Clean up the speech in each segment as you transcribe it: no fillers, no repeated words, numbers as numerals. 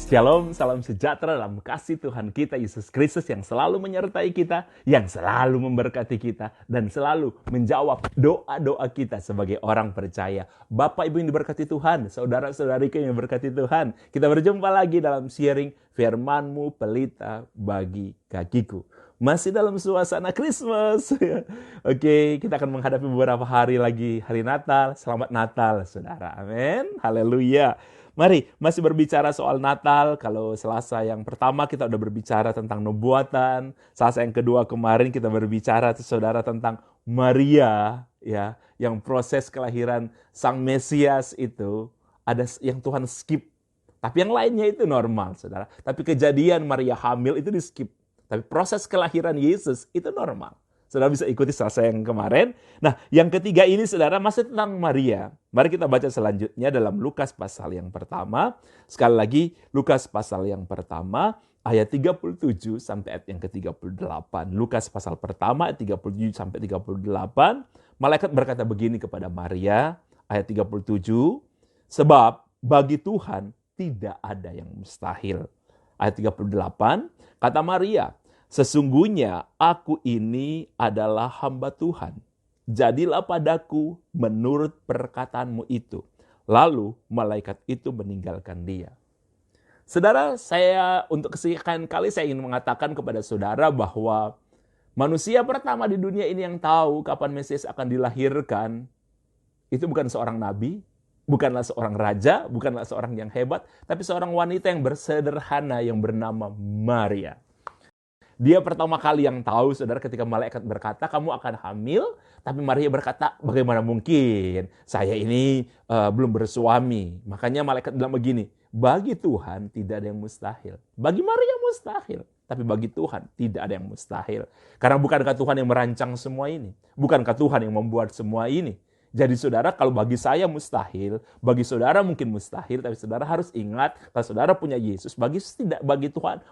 Shalom, salam sejahtera dalam kasih Tuhan kita Yesus Kristus yang selalu menyertai kita, yang selalu memberkati kita, dan selalu menjawab doa-doa kita sebagai orang percaya. Bapak Ibu yang diberkati Tuhan, saudara-saudariku yang diberkati Tuhan, kita berjumpa lagi dalam sharing firman-Mu pelita bagi kakiku. Masih dalam suasana Christmas. Oke, kita akan menghadapi beberapa hari lagi hari Natal. Selamat Natal, saudara. Amin. Haleluya. Mari, masih berbicara soal Natal. Kalau Selasa yang pertama kita udah berbicara tentang nubuatan. Selasa yang kedua kemarin kita berbicara saudara tentang Maria, ya, yang proses kelahiran Sang Mesias itu ada yang Tuhan skip. Tapi yang lainnya itu normal, saudara. Tapi kejadian Maria hamil itu di skip. Tapi proses kelahiran Yesus itu normal. Saudara bisa ikuti Selasa yang kemarin. Nah, yang ketiga ini saudara masih tentang Maria. Mari kita baca selanjutnya dalam Lukas pasal yang pertama. Sekali lagi, Lukas pasal yang pertama, ayat 37 sampai ayat yang ke-38. Lukas pasal pertama, ayat 37 sampai 38. Malaikat berkata begini kepada Maria, ayat 37. Sebab bagi Tuhan tidak ada yang mustahil. Ayat 38, kata Maria, sesungguhnya aku ini adalah hamba Tuhan. Jadilah padaku menurut perkataanmu itu. Lalu malaikat itu meninggalkan dia. Saudara, saya untuk kesekian kali saya ingin mengatakan kepada saudara bahwa manusia pertama di dunia ini yang tahu kapan Mesias akan dilahirkan, itu bukan seorang nabi, bukanlah seorang raja, bukanlah seorang yang hebat, tapi seorang wanita yang bersederhana yang bernama Maria. Dia pertama kali yang tahu, saudara, ketika malaikat berkata, kamu akan hamil, tapi Maria berkata, bagaimana mungkin? Saya ini belum bersuami. Makanya malaikat bilang begini, bagi Tuhan tidak ada yang mustahil. Bagi Maria mustahil, tapi bagi Tuhan tidak ada yang mustahil. Karena bukankah Tuhan yang merancang semua ini? Bukankah Tuhan yang membuat semua ini? Jadi saudara, kalau bagi saya mustahil, bagi saudara mungkin mustahil, tapi saudara harus ingat kalau saudara punya Yesus, bagi Tuhan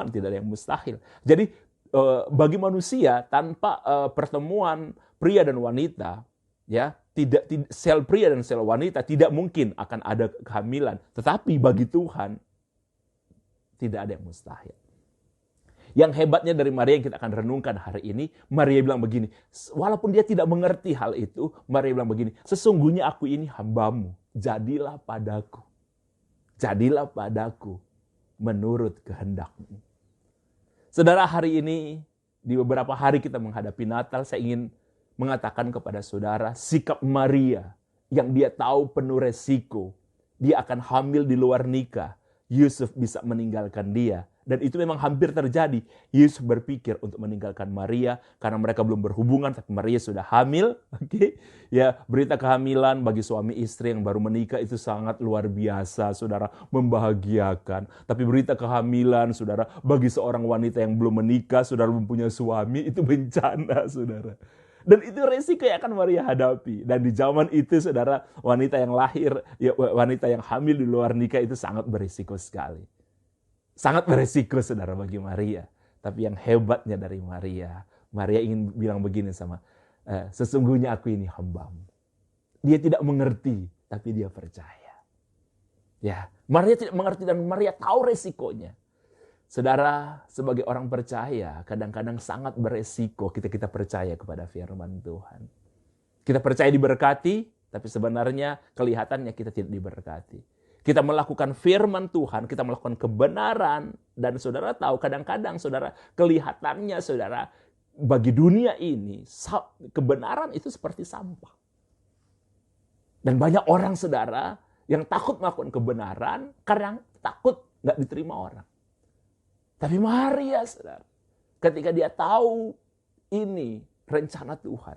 tidak ada yang mustahil. Jadi bagi manusia tanpa pertemuan pria dan wanita, ya, sel pria dan sel wanita tidak mungkin akan ada kehamilan. Tetapi bagi Tuhan tidak ada yang mustahil. Yang hebatnya dari Maria yang kita akan renungkan hari ini, Maria bilang begini, walaupun dia tidak mengerti hal itu, Maria bilang begini, sesungguhnya aku ini hambamu, jadilah padaku menurut kehendakmu. Saudara, hari ini, di beberapa hari kita menghadapi Natal, saya ingin mengatakan kepada saudara, sikap Maria yang dia tahu penuh resiko, dia akan hamil di luar nikah, Yusuf bisa meninggalkan dia. Dan itu memang hampir terjadi. Yesus berpikir untuk meninggalkan Maria karena mereka belum berhubungan, tapi Maria sudah hamil. Oke, ya, berita kehamilan bagi suami istri yang baru menikah itu sangat luar biasa, saudara, membahagiakan. Tapi berita kehamilan, saudara, bagi seorang wanita yang belum menikah, saudara belum punya suami, itu bencana, saudara. Dan itu resiko yang akan Maria hadapi. Dan di zaman itu, saudara, wanita yang lahir, ya, wanita yang hamil di luar nikah itu sangat berisiko sekali. Sangat beresiko, saudara, bagi Maria. Tapi yang hebatnya dari Maria, Maria ingin bilang begini sama, sesungguhnya aku ini hambamu. Dia tidak mengerti, tapi dia percaya. Ya, Maria tidak mengerti dan Maria tahu resikonya. Saudara, sebagai orang percaya, kadang-kadang sangat beresiko kita percaya kepada firman Tuhan. Kita percaya diberkati, tapi sebenarnya kelihatannya kita tidak diberkati. Kita melakukan firman Tuhan, kita melakukan kebenaran, dan saudara tahu kadang-kadang saudara kelihatannya saudara bagi dunia ini kebenaran itu seperti sampah. Dan banyak orang saudara yang takut melakukan kebenaran karena takut nggak diterima orang. Tapi Maria saudara, ketika dia tahu ini rencana Tuhan,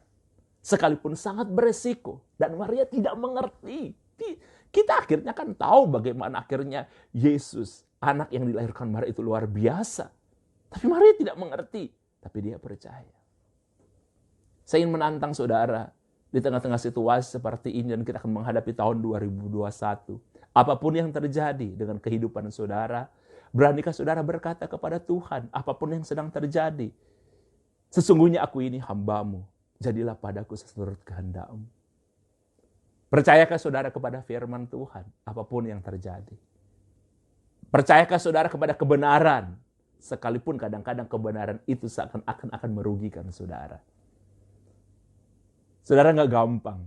sekalipun sangat beresiko dan Maria tidak mengerti. Kita akhirnya kan tahu bagaimana akhirnya Yesus, anak yang dilahirkan Maria itu luar biasa. Tapi Maria tidak mengerti, tapi dia percaya. Saya ingin menantang saudara, di tengah-tengah situasi seperti ini dan kita akan menghadapi tahun 2021. Apapun yang terjadi dengan kehidupan saudara, beranikah saudara berkata kepada Tuhan, apapun yang sedang terjadi, sesungguhnya aku ini hambamu, jadilah padaku seturut kehendakmu. Percayakah saudara kepada firman Tuhan, apapun yang terjadi? Percayakah saudara kepada kebenaran? Sekalipun kadang-kadang kebenaran itu akan merugikan saudara. Saudara nggak gampang.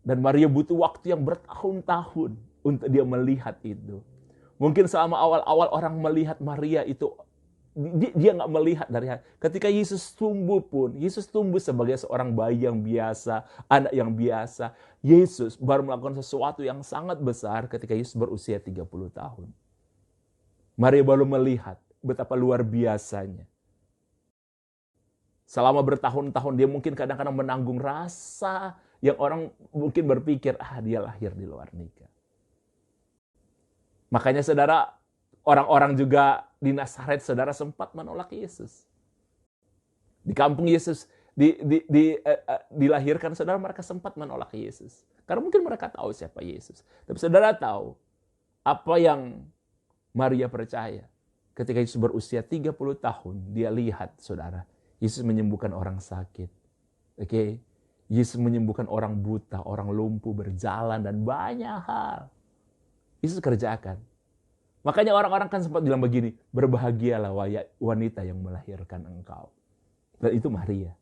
Dan Maria butuh waktu yang bertahun-tahun untuk dia melihat itu. Mungkin selama awal-awal orang melihat Maria itu, dia nggak melihat dari hati. Ketika Yesus tumbuh pun, Yesus tumbuh sebagai seorang bayi yang biasa, anak yang biasa. Yesus baru melakukan sesuatu yang sangat besar ketika Yesus berusia 30 tahun. Maria baru melihat betapa luar biasanya. Selama bertahun-tahun dia mungkin kadang-kadang menanggung rasa yang orang mungkin berpikir, dia lahir di luar nikah. Makanya saudara, orang-orang juga di Nazaret, saudara sempat menolak Yesus. Di kampung Yesus dilahirkan, saudara mereka sempat menolak Yesus. Karena mungkin mereka tahu siapa Yesus. Tapi saudara tahu apa yang Maria percaya. Ketika Yesus berusia 30 tahun, dia lihat saudara, Yesus menyembuhkan orang sakit. Oke, Yesus menyembuhkan orang buta, orang lumpuh, berjalan, dan banyak hal. Yesus kerjakan. Makanya orang-orang kan sempat bilang begini, berbahagialah wanita yang melahirkan engkau. Dan itu Maria.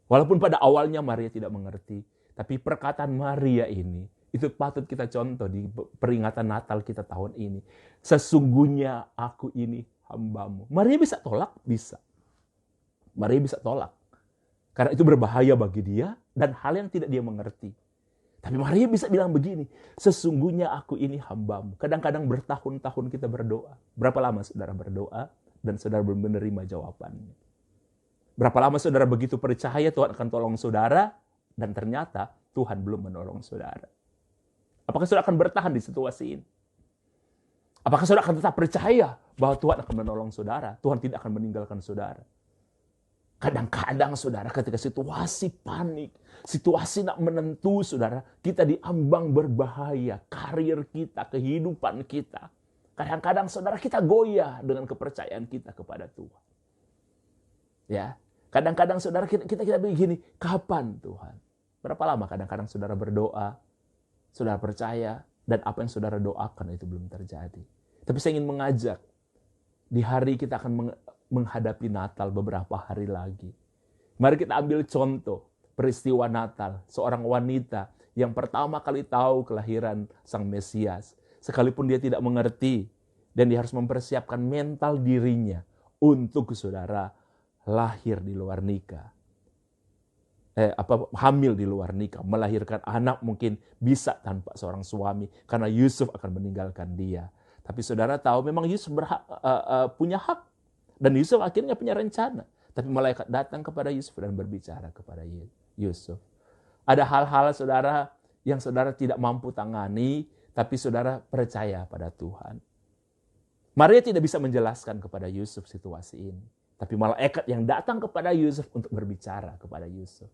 Walaupun pada awalnya Maria tidak mengerti, tapi perkataan Maria ini, itu patut kita contoh di peringatan Natal kita tahun ini. Sesungguhnya aku ini hambamu. Maria bisa tolak? Bisa. Maria bisa tolak. Karena itu berbahaya bagi dia dan hal yang tidak dia mengerti. Tapi Maria bisa bilang begini, sesungguhnya aku ini hambamu. Kadang-kadang bertahun-tahun kita berdoa. Berapa lama saudara berdoa dan saudara belum menerima jawabannya? Berapa lama saudara begitu percaya Tuhan akan tolong saudara dan ternyata Tuhan belum menolong saudara? Apakah saudara akan bertahan di situasi ini? Apakah saudara akan tetap percaya bahwa Tuhan akan menolong saudara? Tuhan tidak akan meninggalkan saudara? Kadang-kadang saudara ketika situasi panik, situasi tak menentu saudara, kita diambang berbahaya, karir kita, kehidupan kita. Kadang-kadang saudara kita goyah dengan kepercayaan kita kepada Tuhan. Ya, kadang-kadang saudara kita begini, kapan Tuhan? Berapa lama kadang-kadang saudara berdoa, saudara percaya, dan apa yang saudara doakan itu belum terjadi. Tapi saya ingin mengajak, di hari kita akan menghadapi Natal beberapa hari lagi. Mari kita ambil contoh peristiwa Natal. Seorang wanita yang pertama kali tahu kelahiran Sang Mesias. Sekalipun dia tidak mengerti. Dan dia harus mempersiapkan mental dirinya untuk saudara lahir di luar nikah. Hamil di luar nikah. Melahirkan anak mungkin bisa tanpa seorang suami. Karena Yusuf akan meninggalkan dia. Tapi saudara tahu memang Yusuf punya hak. Dan Yusuf akhirnya punya rencana. Tapi malaikat datang kepada Yusuf dan berbicara kepada Yusuf. Ada hal-hal saudara yang saudara tidak mampu tangani, tapi saudara percaya pada Tuhan. Maria tidak bisa menjelaskan kepada Yusuf situasi ini. Tapi malaikat yang datang kepada Yusuf untuk berbicara kepada Yusuf.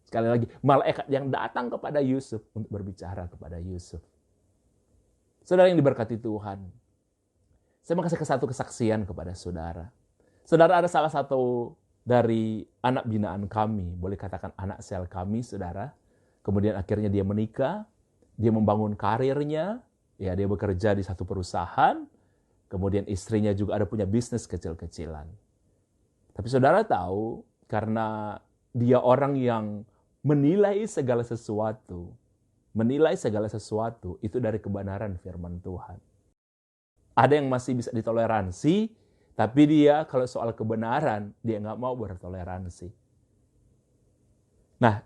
Sekali lagi, malaikat yang datang kepada Yusuf untuk berbicara kepada Yusuf. Saudara yang diberkati Tuhan, saya mau kasih satu kesaksian kepada saudara. Saudara, ada salah satu dari anak binaan kami, boleh katakan anak sel kami, saudara. Kemudian akhirnya dia menikah, dia membangun karirnya, ya dia bekerja di satu perusahaan, kemudian istrinya juga ada punya bisnis kecil-kecilan. Tapi saudara tahu, karena dia orang yang menilai segala sesuatu itu dari kebenaran firman Tuhan. Ada yang masih bisa ditoleransi, tapi dia kalau soal kebenaran, dia nggak mau bertoleransi. Nah,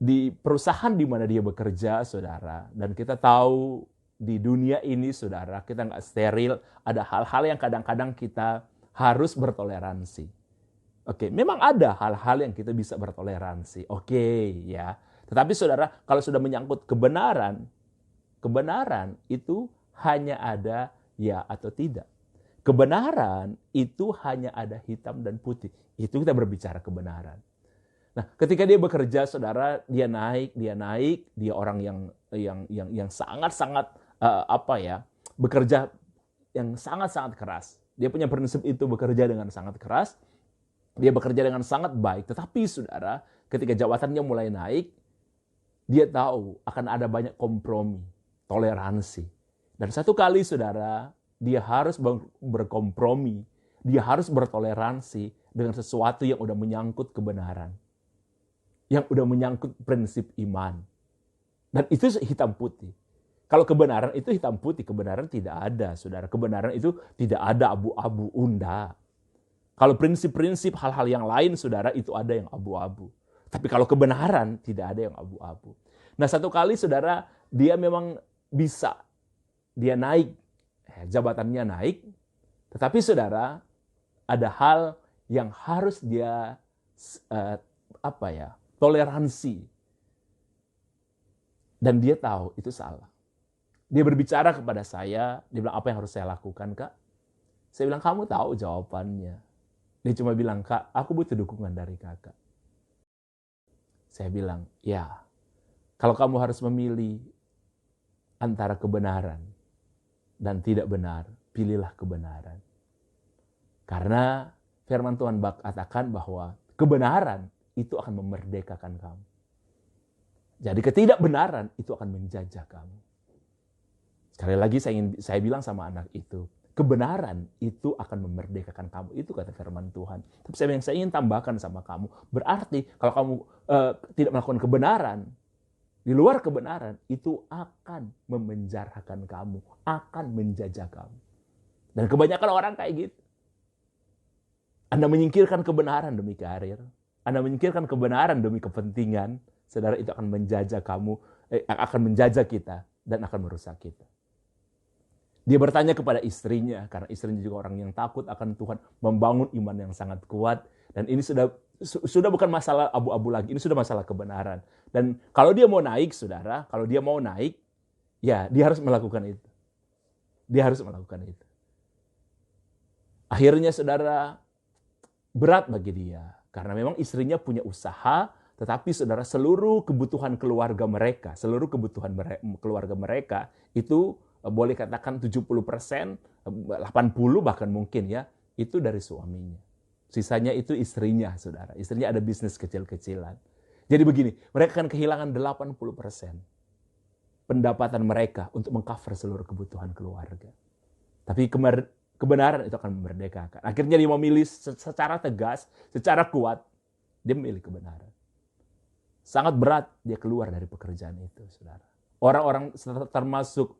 di perusahaan di mana dia bekerja, saudara, dan kita tahu di dunia ini, saudara, kita nggak steril, ada hal-hal yang kadang-kadang kita harus bertoleransi. Oke, memang ada hal-hal yang kita bisa bertoleransi. Oke, ya. Tetapi saudara, kalau sudah menyangkut kebenaran itu hanya ada ya atau tidak. Kebenaran itu hanya ada hitam dan putih. Itu kita berbicara kebenaran. Nah, ketika dia bekerja, saudara, dia naik, dia orang yang sangat-sangat bekerja yang sangat-sangat keras. Dia punya prinsip itu, bekerja dengan sangat keras. Dia bekerja dengan sangat baik. Tetapi saudara, ketika jabatannya mulai naik, dia tahu akan ada banyak kompromi, toleransi. Dan satu kali saudara, dia harus berkompromi, dia harus bertoleransi dengan sesuatu yang udah menyangkut kebenaran. Yang udah menyangkut prinsip iman. Dan itu hitam putih. Kalau kebenaran itu hitam putih, kebenaran tidak ada, saudara. Kebenaran itu tidak ada abu-abu, unda. Kalau prinsip-prinsip hal-hal yang lain, saudara, itu ada yang abu-abu. Tapi kalau kebenaran, tidak ada yang abu-abu. Nah, satu kali, saudara, dia memang bisa. Dia naik, jabatannya naik. Tetapi, saudara, ada hal yang harus dia toleransi. Dan dia tahu itu salah. Dia berbicara kepada saya, dia bilang, apa yang harus saya lakukan, Kak? Saya bilang, kamu tahu jawabannya. Dia cuma bilang, Kak, aku butuh dukungan dari kakak. Saya bilang, ya, kalau kamu harus memilih antara kebenaran dan tidak benar, pilihlah kebenaran. Karena firman Tuhan katakan bahwa kebenaran itu akan memerdekakan kamu. Jadi ketidakbenaran itu akan menjajah kamu. Sekali lagi saya bilang sama anak itu, kebenaran itu akan memerdekakan kamu. Itu kata firman Tuhan. Tapi saya ingin tambahkan sama kamu, berarti kalau kamu tidak melakukan kebenaran, di luar kebenaran, itu akan memenjarakan kamu, akan menjajah kamu. Dan kebanyakan orang kayak gitu. Anda menyingkirkan kebenaran demi karir, Anda menyingkirkan kebenaran demi kepentingan, saudara, itu akan menjajah kamu, akan menjajah kita, dan akan merusak kita. Dia bertanya kepada istrinya, karena istrinya juga orang yang takut akan Tuhan, membangun iman yang sangat kuat, dan ini sudah bukan masalah abu-abu lagi, ini sudah masalah kebenaran. Dan kalau dia mau naik, saudara, kalau dia mau naik, ya dia harus melakukan itu. Dia harus melakukan itu. Akhirnya, saudara, berat bagi dia, karena memang istrinya punya usaha, tetapi saudara, seluruh kebutuhan keluarga mereka, itu boleh katakan 70%, 80 bahkan mungkin ya, itu dari suaminya. Sisanya itu istrinya, saudara. Istrinya ada bisnis kecil-kecilan. Jadi begini, mereka akan kehilangan 80% pendapatan mereka untuk mengcover seluruh kebutuhan keluarga. Tapi kebenaran itu akan memerdekakan. Akhirnya dia memilih secara tegas, secara kuat, dia memilih kebenaran. Sangat berat dia keluar dari pekerjaan itu, saudara. Orang-orang termasuk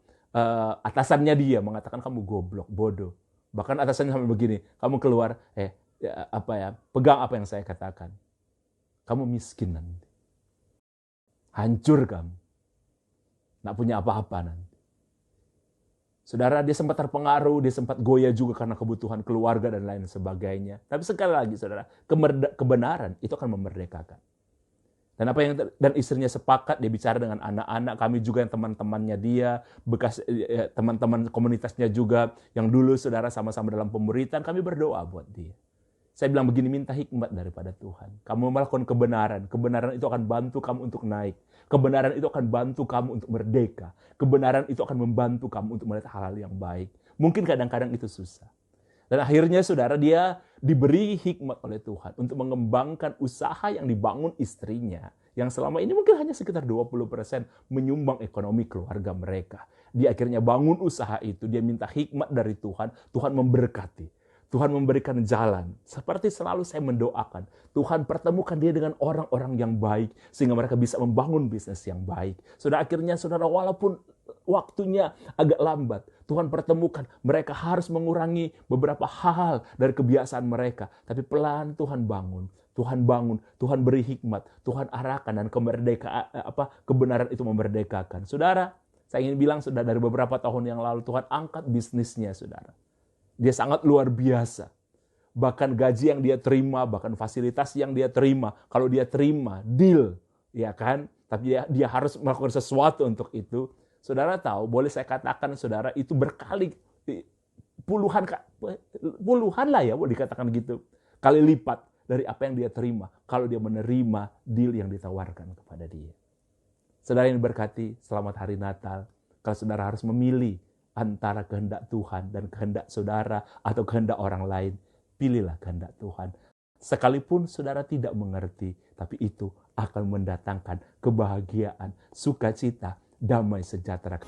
atasannya dia mengatakan kamu goblok, bodoh. Bahkan atasannya sampai begini, kamu keluar, pegang apa yang saya katakan. Kamu miskin nanti. Hancur kamu. Nggak punya apa-apa nanti. Saudara, dia sempat terpengaruh, dia sempat goyah juga karena kebutuhan keluarga dan lain sebagainya. Tapi sekali lagi, saudara, kebenaran itu akan memerdekakan. Dan istrinya sepakat, dia bicara dengan anak-anak, kami juga yang teman-temannya dia, bekas teman-teman komunitasnya juga, yang dulu saudara sama-sama dalam pemberitaan, kami berdoa buat dia. Saya bilang begini, minta hikmat daripada Tuhan. Kamu melakukan kebenaran itu akan bantu kamu untuk naik. Kebenaran itu akan bantu kamu untuk merdeka. Kebenaran itu akan membantu kamu untuk melihat hal-hal yang baik. Mungkin kadang-kadang itu susah. Dan akhirnya saudara, dia diberi hikmat oleh Tuhan untuk mengembangkan usaha yang dibangun istrinya. Yang selama ini mungkin hanya sekitar 20% menyumbang ekonomi keluarga mereka. Dia akhirnya bangun usaha itu, dia minta hikmat dari Tuhan, Tuhan memberkati. Tuhan memberikan jalan. Seperti selalu saya mendoakan, Tuhan pertemukan dia dengan orang-orang yang baik, sehingga mereka bisa membangun bisnis yang baik. Saudara, akhirnya saudara, walaupun waktunya agak lambat, Tuhan pertemukan, mereka harus mengurangi beberapa hal dari kebiasaan mereka. Tapi pelan Tuhan bangun, Tuhan beri hikmat, Tuhan arahkan, dan kebenaran itu memerdekakan. Saudara, saya ingin bilang, sudah dari beberapa tahun yang lalu, Tuhan angkat bisnisnya, saudara. Dia sangat luar biasa. Bahkan gaji yang dia terima, bahkan fasilitas yang dia terima, kalau dia terima, deal, ya kan? Tapi dia harus melakukan sesuatu untuk itu. Saudara tahu, boleh saya katakan, saudara, itu berkali, puluhan lah ya, boleh dikatakan gitu, kali lipat dari apa yang dia terima, kalau dia menerima deal yang ditawarkan kepada dia. Saudara yang diberkati, selamat hari Natal. Kalau saudara harus memilih antara kehendak Tuhan dan kehendak saudara atau kehendak orang lain, pilihlah kehendak Tuhan. Sekalipun saudara tidak mengerti, tapi itu akan mendatangkan kebahagiaan, sukacita, damai sejahtera.